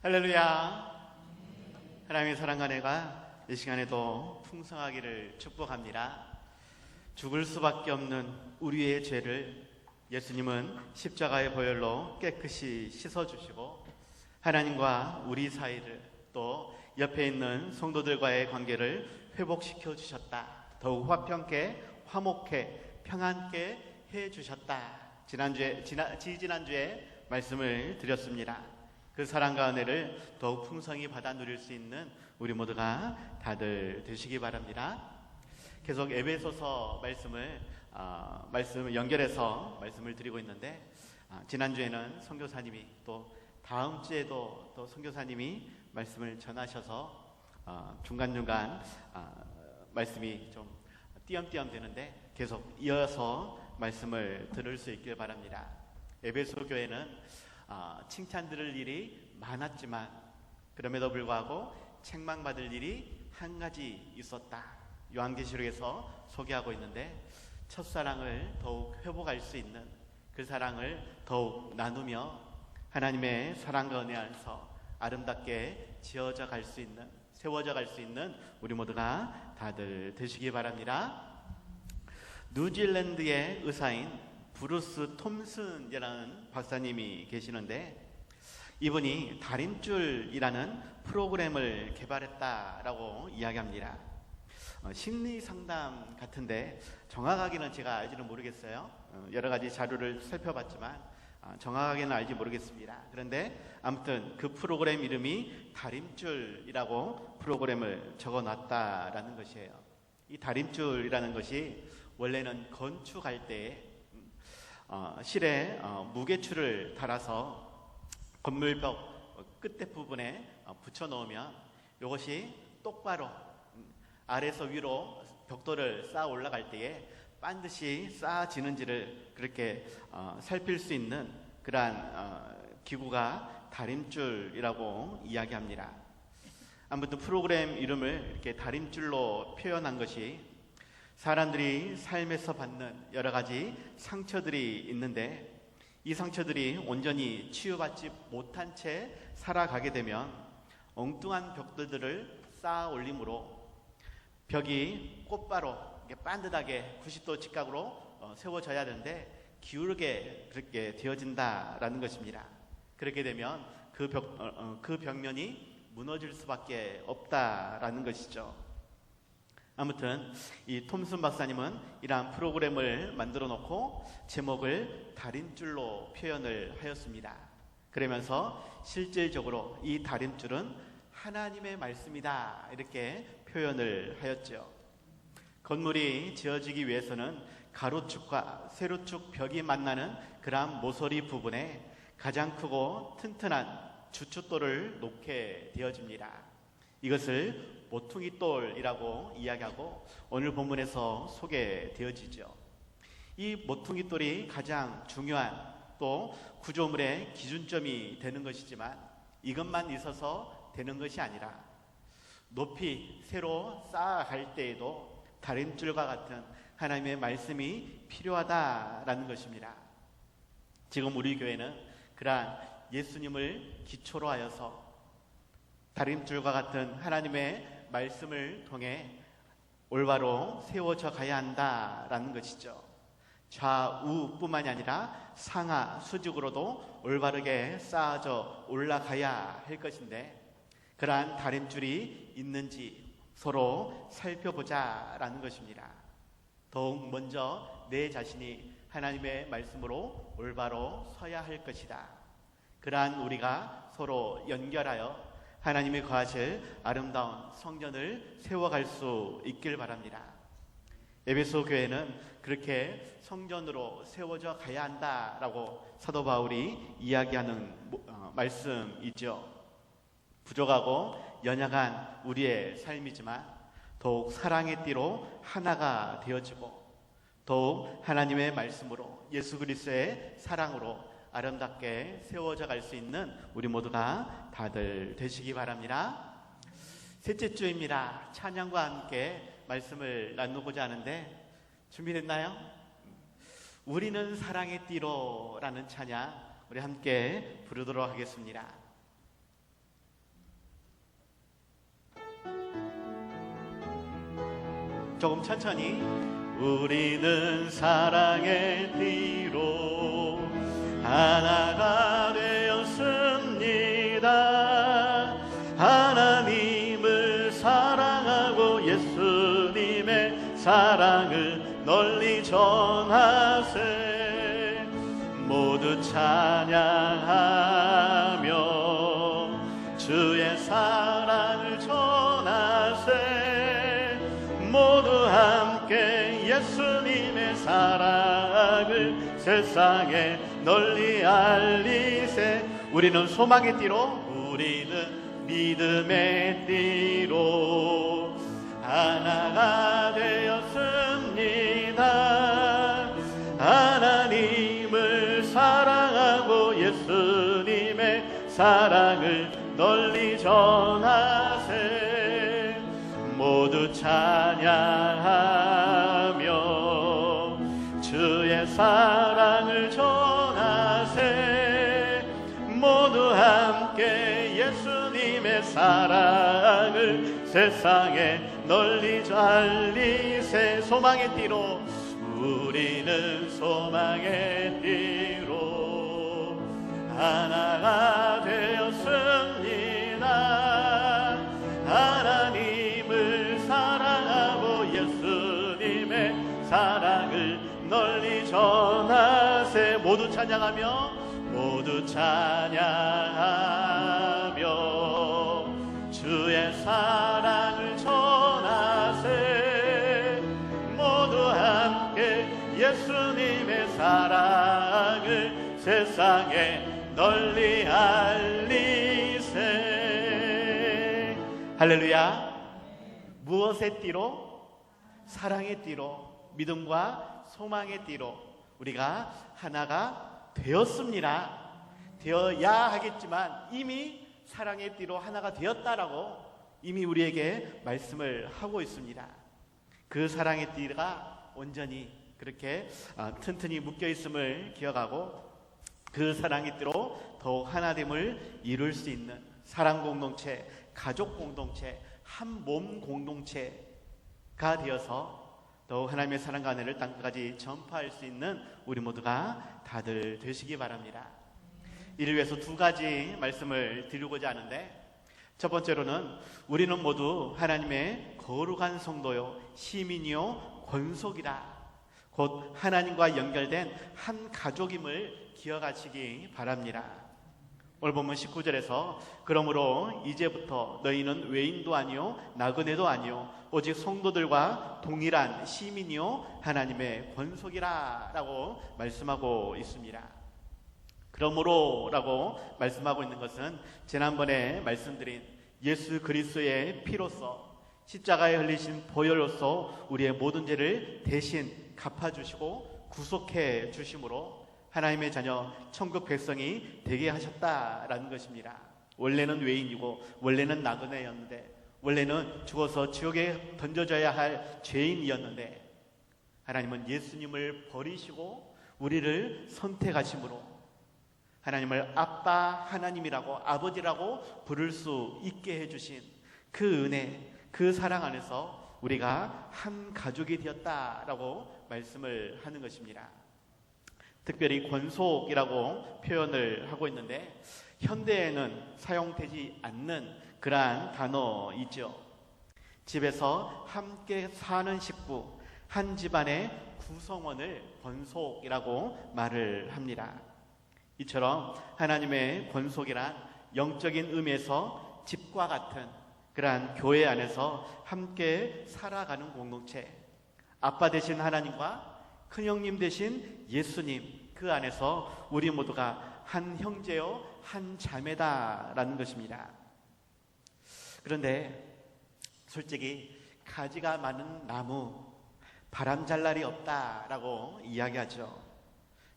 할렐루야. 하나님의 사랑과 은혜가 이 시간에도 풍성하기를 축복합니다. 죽을 수밖에 없는 우리의 죄를 예수님은 십자가의 보혈로 깨끗이 씻어주시고 하나님과 우리 사이를 또 옆에 있는 성도들과의 관계를 회복시켜 주셨다. 더욱 화평케 화목케 평안케 해주셨다. 지난주에 말씀을 드렸습니다. 그 사랑과 은혜를 더욱 풍성히 받아 누릴 수 있는 우리 모두가 다들 되시기 바랍니다. 계속 에베소서 말씀을 연결해서 말씀을 드리고 있는데 지난주에는 선교사님이 또 다음 주에도 또 선교사님이 말씀을 전하셔서 중간중간 말씀이 좀 띄엄띄엄 되는데 계속 이어서 말씀을 들을 수 있길 바랍니다. 에베소 교회는 칭찬 들을 일이 많았지만 그럼에도 불구하고 책망받을 일이 한 가지 있었다. 요한계시록에서 소개하고 있는데 첫사랑을 더욱 회복할 수 있는 그 사랑을 더욱 나누며 하나님의 사랑과 은혜 안에서 아름답게 세워져 갈 수 있는 우리 모두가 다들 되시기 바랍니다. 뉴질랜드의 의사인 브루스 톰슨이라는 박사님이 계시는데 이분이 다림줄이라는 프로그램을 개발했다라고 이야기합니다. 심리 상담 같은데 정확하게는 제가 알지는 모르겠어요. 여러 가지 자료를 살펴봤지만 정확하게는 알지 모르겠습니다. 그런데 아무튼 그 프로그램 이름이 다림줄이라고 프로그램을 적어놨다라는 것이에요. 이 다림줄이라는 것이 원래는 건축할 때 실에 무게추를 달아서 건물벽 끝에 부분에 붙여 놓으면 이것이 똑바로 아래에서 위로 벽돌을 쌓아 올라갈 때에 반드시 쌓아지는지를 그렇게 살필 수 있는 그러한 기구가 다림줄이라고 이야기합니다. 아무튼 프로그램 이름을 이렇게 다림줄로 표현한 것이 사람들이 삶에서 받는 여러 가지 상처들이 있는데 이 상처들이 온전히 치유받지 못한 채 살아가게 되면 엉뚱한 벽돌들을 쌓아 올림으로 벽이 곧바로 반듯하게 90도 직각으로 세워져야 되는데 기울게 그렇게 되어진다라는 것입니다. 그렇게 되면 그 벽면이 무너질 수밖에 없다라는 것이죠. 아무튼 이 톰슨 박사님은 이러한 프로그램을 만들어 놓고 제목을 다림줄로 표현을 하였습니다. 그러면서 실질적으로 이 다림줄은 하나님의 말씀이다 이렇게 표현을 하였죠. 건물이 지어지기 위해서는 가로축과 세로축 벽이 만나는 그러한 모서리 부분에 가장 크고 튼튼한 주춧돌을 놓게 되어집니다. 이것을 모퉁이돌이라고 이야기하고 오늘 본문에서 소개되어지죠. 이 모퉁이돌이 가장 중요한 또 구조물의 기준점이 되는 것이지만 이것만 있어서 되는 것이 아니라 높이 새로 쌓아갈 때에도 다림줄과 같은 하나님의 말씀이 필요하다라는 것입니다. 지금 우리 교회는 그러한 예수님을 기초로 하여서 다림줄과 같은 하나님의 말씀을 통해 올바로 세워져 가야 한다라는 것이죠. 좌우뿐만이 아니라 상하 수직으로도 올바르게 쌓아져 올라가야 할 것인데 그러한 다림줄이 있는지 서로 살펴보자라는 것입니다. 더욱 먼저 내 자신이 하나님의 말씀으로 올바로 서야 할 것이다. 그러한 우리가 서로 연결하여 하나님이 거하실 아름다운 성전을 세워갈 수 있길 바랍니다. 에베소 교회는 그렇게 성전으로 세워져 가야 한다라고 사도 바울이 이야기하는 말씀이죠. 부족하고 연약한 우리의 삶이지만 더욱 사랑의 띠로 하나가 되어지고 더욱 하나님의 말씀으로 예수 그리스도의 사랑으로 아름답게 세워져 갈 수 있는 우리 모두가 다들 되시기 바랍니다. 셋째 주입니다. 찬양과 함께 말씀을 나누고자 하는데 준비됐나요? 우리는 사랑의 띠로라는 찬양 우리 함께 부르도록 하겠습니다. 조금 천천히. 우리는 사랑의 띠로 하나가 되었습니다. 하나님을 사랑하고 예수님의 사랑을 널리 전하세. 모두 찬양하며 주의 사랑을 전하세. 모두 함께 예수님의 사랑을 세상에 널리 알리세. 우리는 소망의 띠로, 우리는 믿음의 띠로 하나가 되었습니다. 하나님을 사랑하고 예수님의 사랑을 널리 전하세. 모두 찬양하며 주의 사랑을 전하세. 모두 함께 예수님의 사랑을 세상에 널리 알리세. 소망의 띠로, 우리는 소망의 띠로 하나가 되었습니다. 하나님을 사랑하고 예수님의 사랑을 널리 전하세. 모두 찬양하며, 모두 찬양하며 주의 사랑을 전하세. 모두 함께 예수님의 사랑을 세상에 널리 알리세. 할렐루야. 무엇의 띠로? 사랑의 띠로, 믿음과 소망의 띠로 우리가 하나가 되었습니다. 되어야 하겠지만 이미 사랑의 띠로 하나가 되었다라고 이미 우리에게 말씀을 하고 있습니다. 그 사랑의 띠가 온전히 그렇게 튼튼히 묶여 있음을 기억하고 그 사랑의 띠로 더욱 하나됨을 이룰 수 있는 사랑 공동체, 가족 공동체, 한 몸 공동체가 되어서 더욱 하나님의 사랑과 은혜를 땅까지 전파할 수 있는 우리 모두가 다들 되시기 바랍니다. 이를 위해서 두 가지 말씀을 드리고자 하는데, 첫 번째로는 우리는 모두 하나님의 거룩한 성도요 시민이요 권속이라, 곧 하나님과 연결된 한 가족임을 기억하시기 바랍니다. 오늘 본문 19절에서 그러므로 이제부터 너희는 외인도 아니요 나그네도 아니요 오직 성도들과 동일한 시민이요 하나님의 권속이라 라고 말씀하고 있습니다. 그러므로 라고 말씀하고 있는 것은 지난번에 말씀드린 예수 그리스도의 피로서 십자가에 흘리신 보혈로서 우리의 모든 죄를 대신 갚아주시고 구속해 주심으로 하나님의 자녀 천국 백성이 되게 하셨다라는 것입니다. 원래는 외인이고 원래는 나그네였는데, 원래는 죽어서 지옥에 던져져야 할 죄인이었는데 하나님은 예수님을 버리시고 우리를 선택하심으로 하나님을 아빠 하나님이라고, 아버지라고 부를 수 있게 해주신 그 은혜, 그 사랑 안에서 우리가 한 가족이 되었다라고 말씀을 하는 것입니다. 특별히 권속이라고 표현을 하고 있는데 현대에는 사용되지 않는 그러한 단어이죠. 집에서 함께 사는 식구, 한 집안의 구성원을 권속이라고 말을 합니다. 이처럼 하나님의 권속이란 영적인 의미에서 집과 같은 그러한 교회 안에서 함께 살아가는 공동체, 아빠 되신 하나님과 큰형님 되신 예수님, 그 안에서 우리 모두가 한 형제요 한 자매다라는 것입니다. 그런데 솔직히 가지가 많은 나무, 바람 잘 날이 없다라고 이야기하죠.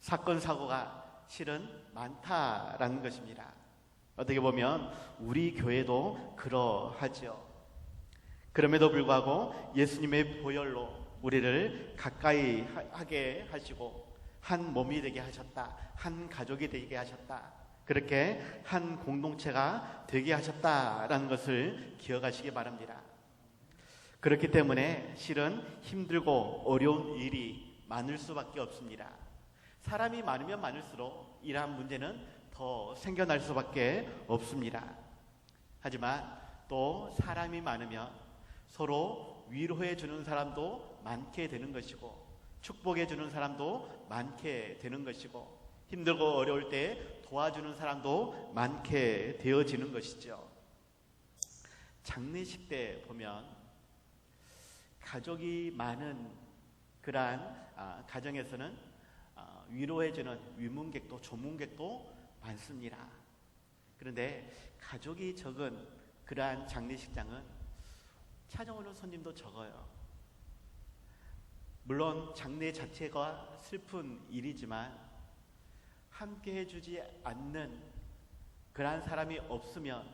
사건 사고가 실은 많다라는 것입니다. 어떻게 보면 우리 교회도 그러하죠. 그럼에도 불구하고 예수님의 보혈로 우리를 가까이 하게 하시고 한 몸이 되게 하셨다, 한 가족이 되게 하셨다, 그렇게 한 공동체가 되게 하셨다라는 것을 기억하시기 바랍니다. 그렇기 때문에 실은 힘들고 어려운 일이 많을 수밖에 없습니다. 사람이 많으면 많을수록 이러한 문제는 더 생겨날 수밖에 없습니다. 하지만 또 사람이 많으면 서로 위로해 주는 사람도 많게 되는 것이고, 축복해 주는 사람도 많게 되는 것이고, 힘들고 어려울 때 도와주는 사람도 많게 되어지는 것이죠. 장례식 때 보면 가족이 많은 그러한 가정에서는 위로해주는 위문객도 조문객도 많습니다. 그런데 가족이 적은 그러한 장례식장은 찾아오는 손님도 적어요. 물론 장례 자체가 슬픈 일이지만 함께 해주지 않는 그러한 사람이 없으면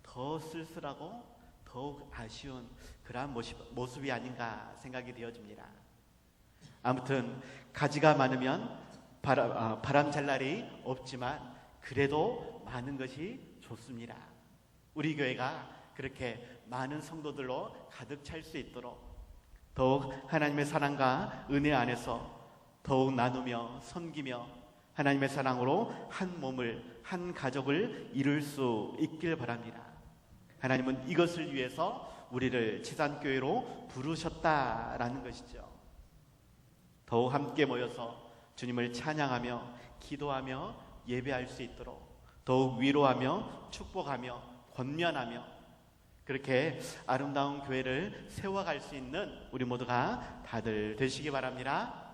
더 쓸쓸하고 더욱 아쉬운 그러한 모습이 아닌가 생각이 되어집니다. 아무튼 가지가 많으면 바람 잘 날이 없지만 그래도 많은 것이 좋습니다. 우리 교회가 그렇게 많은 성도들로 가득 찰 수 있도록 더욱 하나님의 사랑과 은혜 안에서 더욱 나누며 섬기며 하나님의 사랑으로 한 몸을, 한 가족을 이룰 수 있길 바랍니다. 하나님은 이것을 위해서 우리를 지산교회로 부르셨다라는 것이죠. 더욱 함께 모여서 주님을 찬양하며 기도하며 예배할 수 있도록 더욱 위로하며 축복하며 권면하며 그렇게 아름다운 교회를 세워갈 수 있는 우리 모두가 다들 되시기 바랍니다.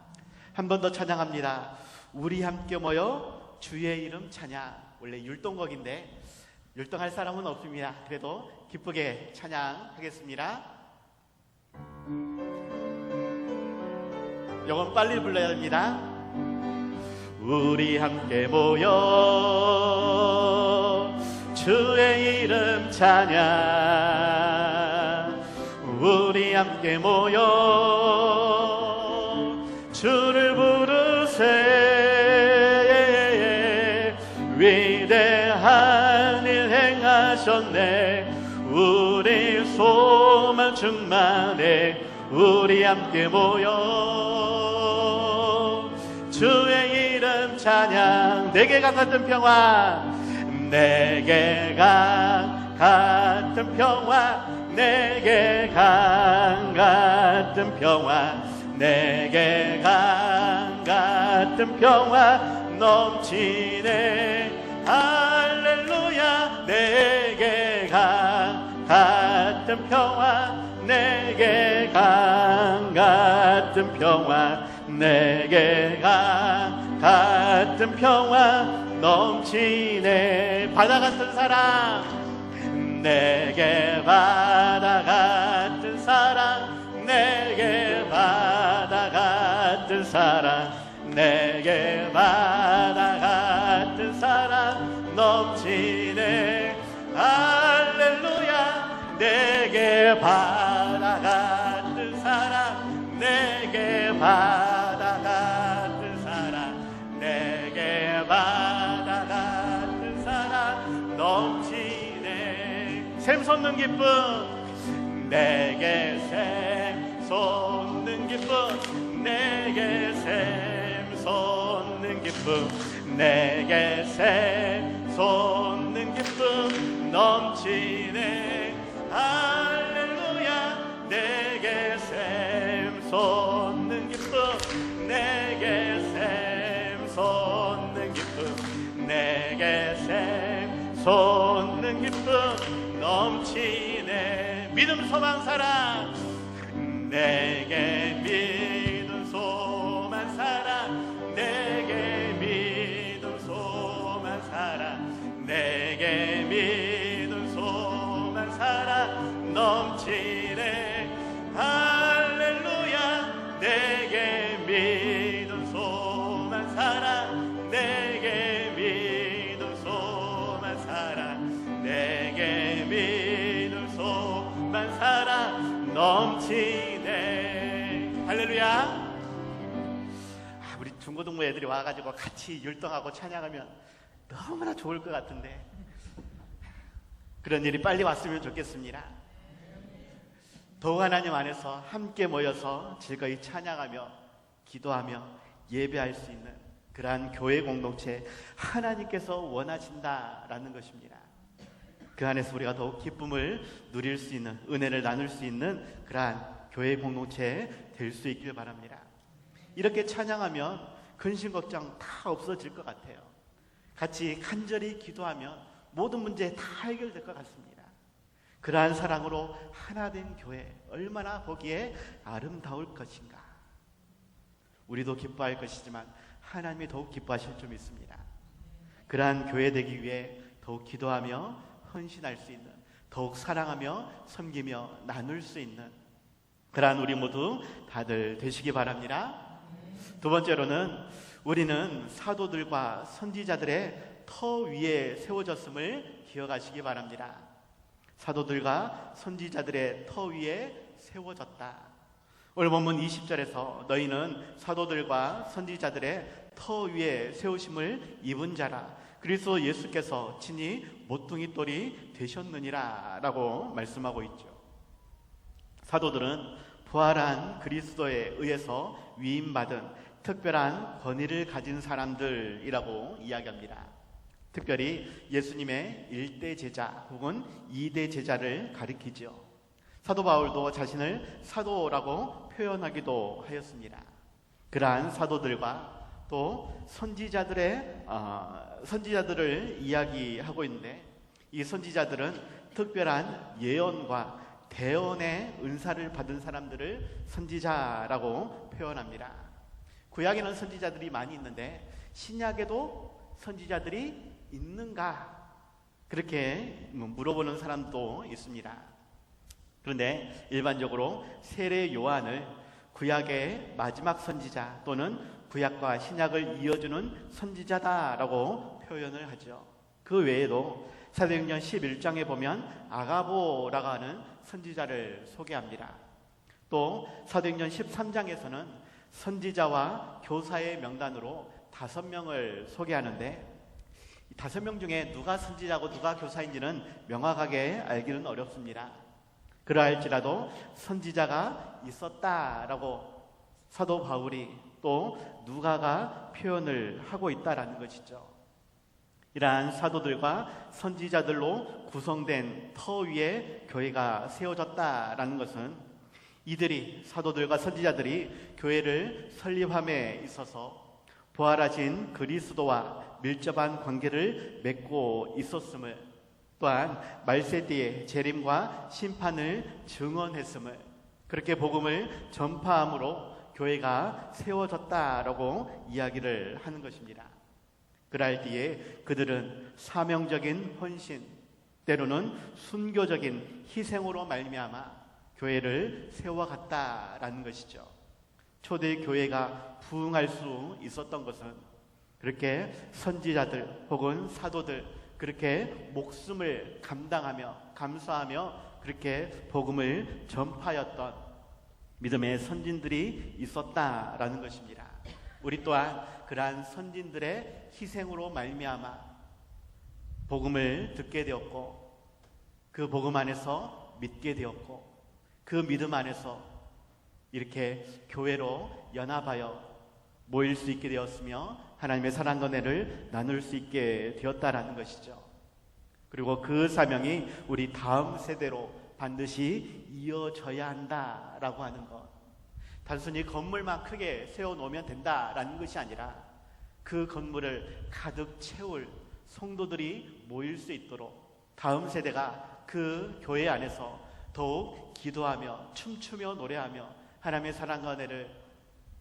한 번 더 찬양합니다. 우리 함께 모여 주의 이름 찬양. 원래 율동곡인데 율동할 사람은 없습니다. 그래도 기쁘게 찬양하겠습니다. 이건 빨리 불러야 됩니다. 우리 함께 모여 주의 이름 찬양. 우리 함께 모여 주를 부르세. 위대한 일 행하셨네. 우리 소망 충만해. 우리 함께 모여 주의 이름 찬양. 내게 강 같은 평화, 내게 강 같은 평화, 내게 강 같은 평화, 내게 강 같은 평화 넘치네. 할렐루야. 내게 강 같은 평화, 내게 강 같은 평화, 내게 강 같은 평화 넘치네. 바다 같은 사랑, 내게 바다 같은 사랑, 내게 바다 같은 사랑, 내게 바다 같은 사랑 넘치네. 할렐루야. 내게 바다 같은 사랑, 내게 바다 같은 사랑, 내게 바다 같은 사랑 넘치네. 샘 솟는 기쁨, 내게 샘 솟는 기쁨, 내게 샘 솟는 기쁨, 내게 샘 솟는 기쁨 넘치네. 할렐루야. 내게 샘 솟는 기쁨, 내게 샘 솟는 기쁨, 내게 샘 솟는 기쁨 넘치네. 믿음 소망 사랑, 내게 믿음 소망 사랑, 내게 믿음 소망 사랑, 내게 믿음 소망 사랑 넘치네. 할렐루야. 내게 믿음 소망 사랑, 내게 믿음 소망 사랑, 내게 믿음 소망 사랑 넘치네. 할렐루야. 우리 중고등부 애들이 와가지고 같이 율동하고 찬양하면 너무나 좋을 것 같은데 그런 일이 빨리 왔으면 좋겠습니다. 더욱 하나님 안에서 함께 모여서 즐거이 찬양하며 기도하며 예배할 수 있는 그러한 교회 공동체 하나님께서 원하신다라는 것입니다. 그 안에서 우리가 더욱 기쁨을 누릴 수 있는, 은혜를 나눌 수 있는 그러한 교회 공동체 될 수 있길 바랍니다. 이렇게 찬양하면 근심 걱정 다 없어질 것 같아요. 같이 간절히 기도하면 모든 문제 다 해결될 것 같습니다. 그러한 사랑으로 하나 된 교회, 얼마나 보기에 아름다울 것인가. 우리도 기뻐할 것이지만 하나님이 더욱 기뻐하실 줄 믿습니다. 그러한 교회 되기 위해 더욱 기도하며 헌신할 수 있는, 더욱 사랑하며 섬기며 나눌 수 있는 그러한 우리 모두 다들 되시기 바랍니다. 두 번째로는 우리는 사도들과 선지자들의 터 위에 세워졌음을 기억하시기 바랍니다. 사도들과 선지자들의 터 위에 세워졌다. 오늘 본문 20절에서 너희는 사도들과 선지자들의 터 위에 세우심을 입은 자라. 그리스도 예수께서 친히 모퉁이 돌이 되셨느니라 라고 말씀하고 있죠. 사도들은 부활한 그리스도에 의해서 위임받은 특별한 권위를 가진 사람들이라고 이야기합니다. 특별히 예수님의 1대 제자 혹은 2대 제자를 가리키죠. 사도 바울도 자신을 사도라고 표현하기도 하였습니다. 그러한 사도들과 또 선지자들을 이야기하고 있는데, 이 선지자들은 특별한 예언과 대언의 은사를 받은 사람들을 선지자라고 표현합니다. 구약에는 선지자들이 많이 있는데 신약에도 선지자들이 있는가? 그렇게 물어보는 사람도 있습니다. 그런데 일반적으로 세례 요한을 구약의 마지막 선지자 또는 구약과 신약을 이어주는 선지자다라고 표현을 하죠. 그 외에도 사도행전 11장에 보면 아가보라고 하는 선지자를 소개합니다. 또 사도행전 13장에서는 선지자와 교사의 명단으로 5명을 소개하는데, 이 5명 중에 누가 선지자고 누가 교사인지는 명확하게 알기는 어렵습니다. 그러할지라도 선지자가 있었다라고 사도 바울이 또 누가가 표현을 하고 있다라는 것이죠. 이러한 사도들과 선지자들로 구성된 터 위에 교회가 세워졌다라는 것은 이들이, 사도들과 선지자들이 교회를 설립함에 있어서 부활하신 그리스도와 밀접한 관계를 맺고 있었음을, 또한 말세 때의 재림과 심판을 증언했음을, 그렇게 복음을 전파함으로 교회가 세워졌다라고 이야기를 하는 것입니다. 그럴 때에 그들은 사명적인 헌신, 때로는 순교적인 희생으로 말미암아 교회를 세워갔다라는 것이죠. 초대 교회가 부흥할 수 있었던 것은 그렇게 선지자들 혹은 사도들, 그렇게 목숨을 감당하며 감수하며 그렇게 복음을 전파하였던 믿음의 선진들이 있었다라는 것입니다. 우리 또한 그러한 선진들의 희생으로 말미암아 복음을 듣게 되었고, 그 복음 안에서 믿게 되었고, 그 믿음 안에서 이렇게 교회로 연합하여 모일 수 있게 되었으며 하나님의 사랑과 은혜를 나눌 수 있게 되었다라는 것이죠. 그리고 그 사명이 우리 다음 세대로 반드시 이어져야 한다라고 하는 것. 단순히 건물만 크게 세워놓으면 된다라는 것이 아니라 그 건물을 가득 채울 성도들이 모일 수 있도록 다음 세대가 그 교회 안에서 더욱 기도하며 춤추며 노래하며 하나님의 사랑과 은혜를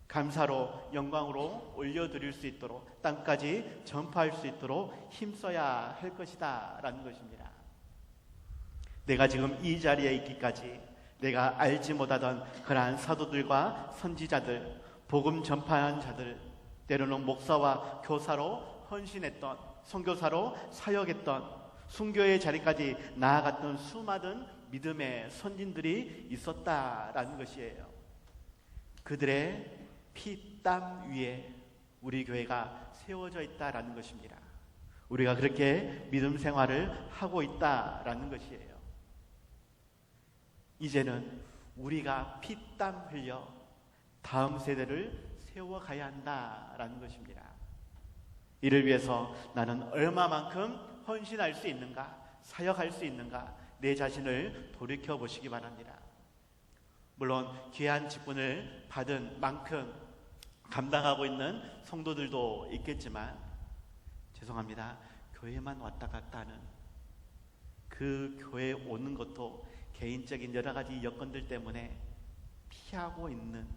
감사로 영광으로 올려드릴 수 있도록 땅까지 전파할 수 있도록 힘써야 할 것이다 라는 것입니다. 내가 지금 이 자리에 있기까지 내가 알지 못하던 그러한 사도들과 선지자들, 복음 전파한 자들, 때로는 목사와 교사로 헌신했던, 선교사로 사역했던, 순교의 자리까지 나아갔던 수많은 믿음의 선진들이 있었다라는 것이에요. 그들의 피, 땀 위에 우리 교회가 세워져 있다라는 것입니다. 우리가 그렇게 믿음 생활을 하고 있다라는 것이에요. 이제는 우리가 피땀 흘려 다음 세대를 세워가야 한다라는 것입니다. 이를 위해서 나는 얼마만큼 헌신할 수 있는가, 사역할 수 있는가, 내 자신을 돌이켜 보시기 바랍니다. 물론 귀한 직분을 받은 만큼 감당하고 있는 성도들도 있겠지만, 죄송합니다, 교회만 왔다 갔다 하는, 그 교회에 오는 것도 개인적인 여러 가지 여건들 때문에 피하고 있는,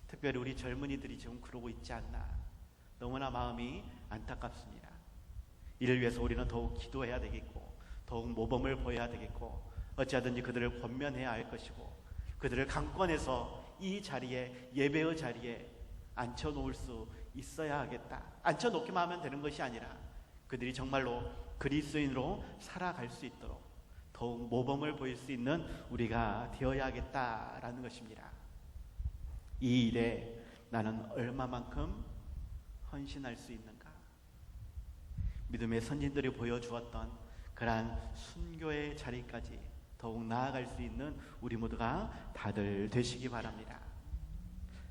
특별히 우리 젊은이들이 지금 그러고 있지 않나, 너무나 마음이 안타깝습니다. 이를 위해서 우리는 더욱 기도해야 되겠고, 더욱 모범을 보여야 되겠고, 어찌하든지 그들을 권면해야 할 것이고, 그들을 강권해서 이 자리에, 예배의 자리에 앉혀놓을 수 있어야 하겠다. 앉혀놓기만 하면 되는 것이 아니라 그들이 정말로 그리스도인으로 살아갈 수 있도록 더욱 모범을 보일 수 있는 우리가 되어야 하겠다라는 것입니다. 이 일에 나는 얼마만큼 헌신할 수 있는가? 믿음의 선진들이 보여주었던 그러한 순교의 자리까지 더욱 나아갈 수 있는 우리 모두가 다들 되시기 바랍니다.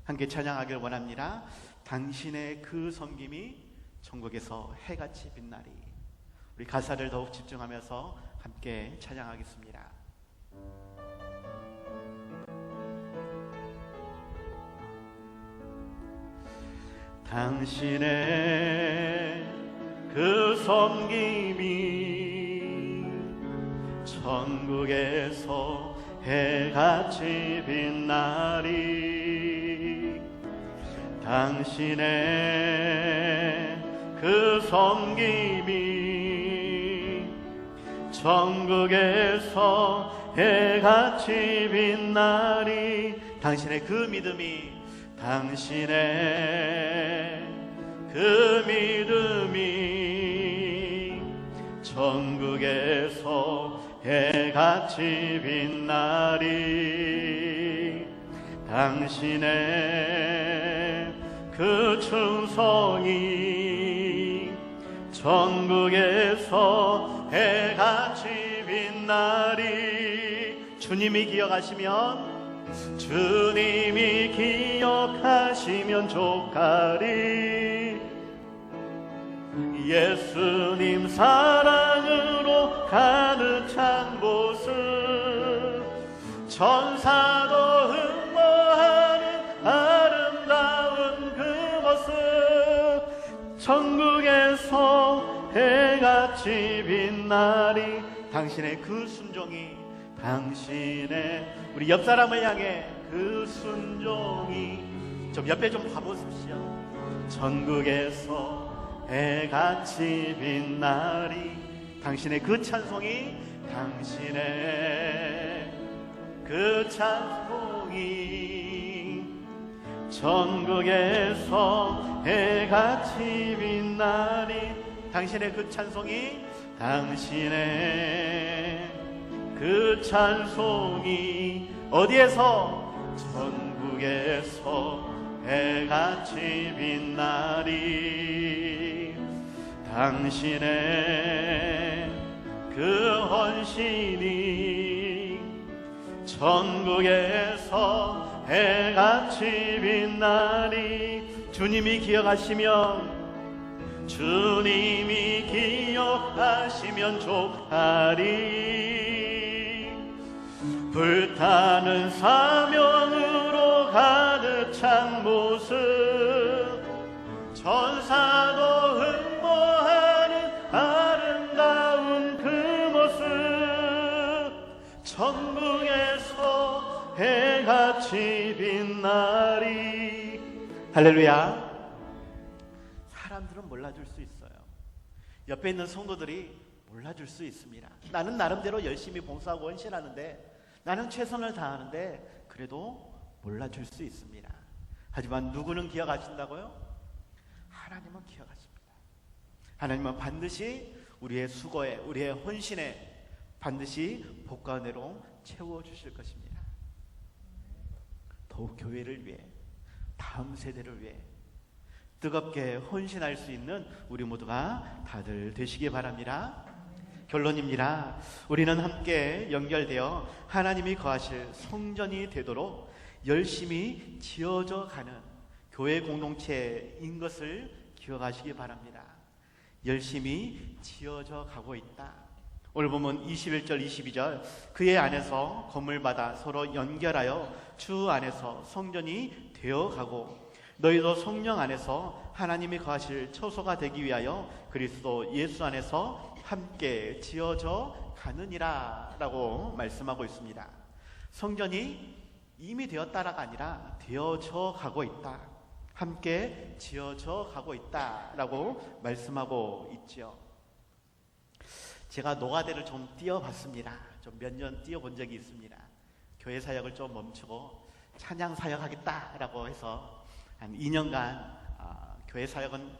함께 찬양하길 원합니다. 당신의 그 섬김이 천국에서 해같이 빛나리. 우리 가사를 더욱 집중하면서 함께 찬양하겠습니다. 당신의 그 섬김이 천국에서 해같이 빛나리. 당신의 그 섬김이 천국에서 해같이 빛나리. 당신의 그 믿음이, 당신의 그 믿음이 천국에서 해같이 빛나리. 당신의 그 충성이 천국에서 해같이 빛나리. 주님이 기억하시면 족하리. 예수님 사랑으로 가득 찬 모습, 천사도 흠모하는 아름다운 그 모습, 천국에서 해같이 빛나리. 당신의 그 순종이, 당신의 우리 옆 사람을 향해 그 순종이, 좀 옆에 좀 봐보십시오. 천국에서 해같이 빛나리. 당신의 그 찬송이, 당신의 그 찬송이 천국에서 해같이 빛나리. 당신의 그 찬송이, 당신의 그 찬송이 어디에서? 천국에서 해같이 빛나리. 당신의 그 헌신이 천국에서 해같이 빛나리. 주님이 기억하시면 족하리. 불타는 사명으로 가득 찬 모습, 천사도 흠모하는 아름다운 그 모습, 천국에서 해같이 빛나리. 할렐루야. 사람들은 몰라줄 수 있어요. 옆에 있는 성도들이 몰라줄 수 있습니다. 나는 나름대로 열심히 봉사하고 헌신하는데, 나는 최선을 다하는데, 그래도 몰라줄 수 있습니다. 하지만 누구는 기억하신다고요? 하나님은 기억하십니다. 하나님은 반드시 우리의 수고에, 우리의 헌신에 반드시 복과 은혜로 채워주실 것입니다. 더욱 교회를 위해, 다음 세대를 위해 뜨겁게 헌신할 수 있는 우리 모두가 다들 되시기 바랍니다. 결론입니다. 우리는 함께 연결되어 하나님이 거하실 성전이 되도록 열심히 지어져 가는 교회 공동체인 것을 기억하시기 바랍니다. 열심히 지어져 가고 있다. 오늘 보면 21절 22절 그의 안에서 건물마다 서로 연결하여 주 안에서 성전이 되어가고 너희도 성령 안에서 하나님이 거하실 처소가 되기 위하여 그리스도 예수 안에서 함께 지어져 가느니라 라고 말씀하고 있습니다. 성전이 이미 되었다라가 아니라 되어져 가고 있다. 함께 지어져 가고 있다라고 말씀하고 있죠. 제가 노가대를 좀 뛰어봤습니다. 좀 몇 년 뛰어본 적이 있습니다. 교회 사역을 좀 멈추고 찬양 사역하겠다라고 해서 한 2년간 교회 사역은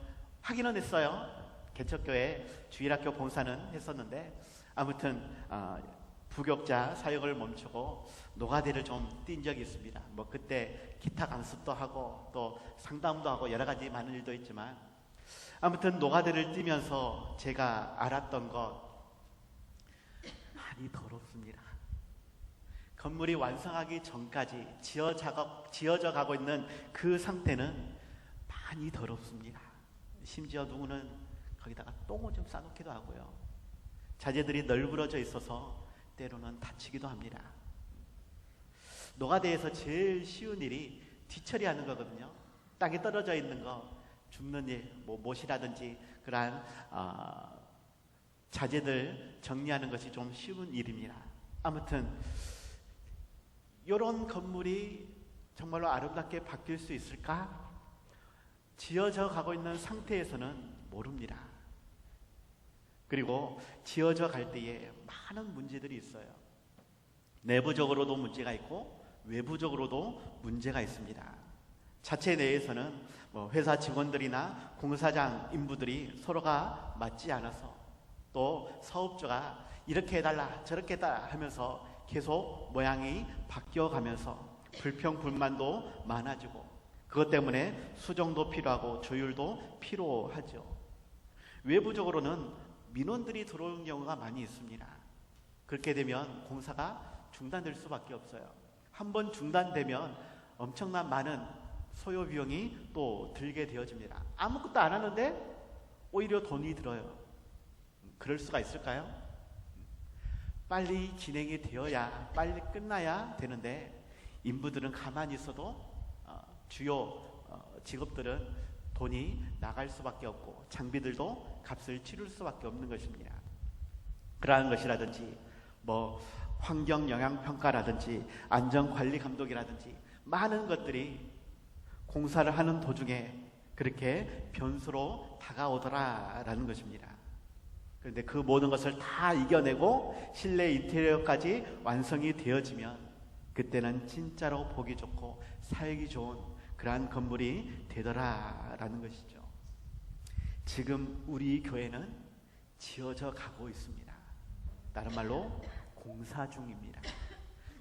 하기는 했어요. 개척교회 주일학교 봉사는 했었는데 아무튼 부교자 사역을 멈추고 노가대를 좀 뛴 적이 있습니다. 뭐 그때 기타 강습도 하고 또 상담도 하고 여러 가지 많은 일도 있지만 아무튼 노가대를 뛰면서 제가 알았던 것 많이 더럽습니다. 건물이 완성하기 전까지 지어져 가고 있는 그 상태는 많이 더럽습니다. 심지어 누구는 거기다가 똥을 좀 싸놓기도 하고요. 자재들이 널브러져 있어서 때로는 다치기도 합니다. 노가대에서 제일 쉬운 일이 뒤처리하는 거거든요. 땅에 떨어져 있는 거 줍는 일, 뭐 못이라든지 그러한 자재들 정리하는 것이 좀 쉬운 일입니다. 아무튼 이런 건물이 정말로 아름답게 바뀔 수 있을까? 지어져 가고 있는 상태에서는 모릅니다. 그리고 지어져 갈 때에 많은 문제들이 있어요. 내부적으로도 문제가 있고 외부적으로도 문제가 있습니다. 자체 내에서는 회사 직원들이나 공사장 인부들이 서로가 맞지 않아서 또 사업주가 이렇게 해달라 저렇게 해달라 하면서 계속 모양이 바뀌어가면서 불평불만도 많아지고 그것 때문에 수정도 필요하고 조율도 필요하죠. 외부적으로는 민원들이 들어오는 경우가 많이 있습니다. 그렇게 되면 공사가 중단될 수밖에 없어요. 한번 중단되면 엄청난 많은 소요 비용이 또 들게 되어집니다. 아무것도 안 하는데 오히려 돈이 들어요. 그럴 수가 있을까요? 빨리 진행이 되어야 빨리 끝나야 되는데 인부들은 가만히 있어도 주요 직업들은 돈이 나갈 수밖에 없고 장비들도 값을 치를 수밖에 없는 것입니다. 그러한 것이라든지 환경영향평가라든지 안전관리감독이라든지 많은 것들이 공사를 하는 도중에 그렇게 변수로 다가오더라라는 것입니다. 그런데 그 모든 것을 다 이겨내고 실내 인테리어까지 완성이 되어지면 그때는 진짜로 보기 좋고 살기 좋은 그러한 건물이 되더라라는 것이죠. 지금 우리 교회는 지어져 가고 있습니다. 다른 말로 공사 중입니다.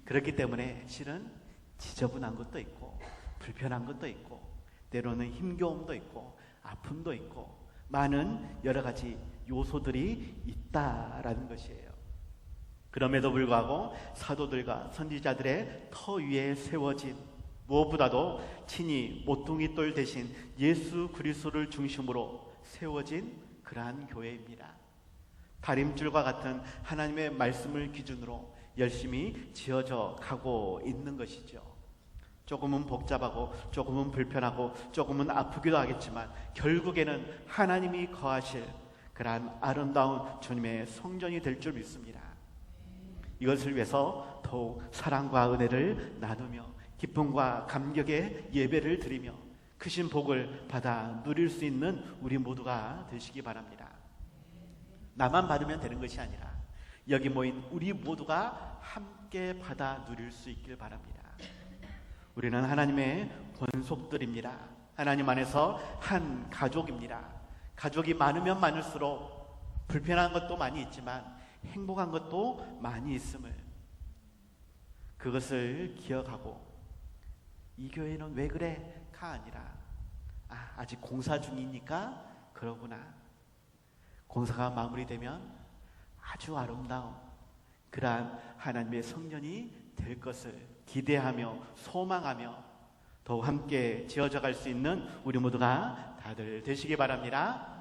그렇기 때문에 실은 지저분한 것도 있고 불편한 것도 있고 때로는 힘겨움도 있고 아픔도 있고 많은 여러 가지 요소들이 있다라는 것이에요. 그럼에도 불구하고 사도들과 선지자들의 터 위에 세워진 무엇보다도 친히 모퉁이 돌 대신 예수 그리스도를 중심으로 세워진 그러한 교회입니다. 다림줄과 같은 하나님의 말씀을 기준으로 열심히 지어져 가고 있는 것이죠. 조금은 복잡하고 조금은 불편하고 조금은 아프기도 하겠지만 결국에는 하나님이 거하실 그러한 아름다운 주님의 성전이 될 줄 믿습니다. 이것을 위해서 더욱 사랑과 은혜를 나누며 기쁨과 감격의 예배를 드리며 크신 복을 받아 누릴 수 있는 우리 모두가 되시기 바랍니다. 나만 받으면 되는 것이 아니라 여기 모인 우리 모두가 함께 받아 누릴 수 있길 바랍니다. 우리는 하나님의 권속들입니다. 하나님 안에서 한 가족입니다. 가족이 많으면 많을수록 불편한 것도 많이 있지만 행복한 것도 많이 있음을 그것을 기억하고 이 교회는 왜 그래?가 아니라 아직 공사 중이니까 그러구나. 공사가 마무리되면 아주 아름다운 그러한 하나님의 성년이 될 것을 기대하며 소망하며 더욱 함께 지어져 갈 수 있는 우리 모두가 다들 되시기 바랍니다.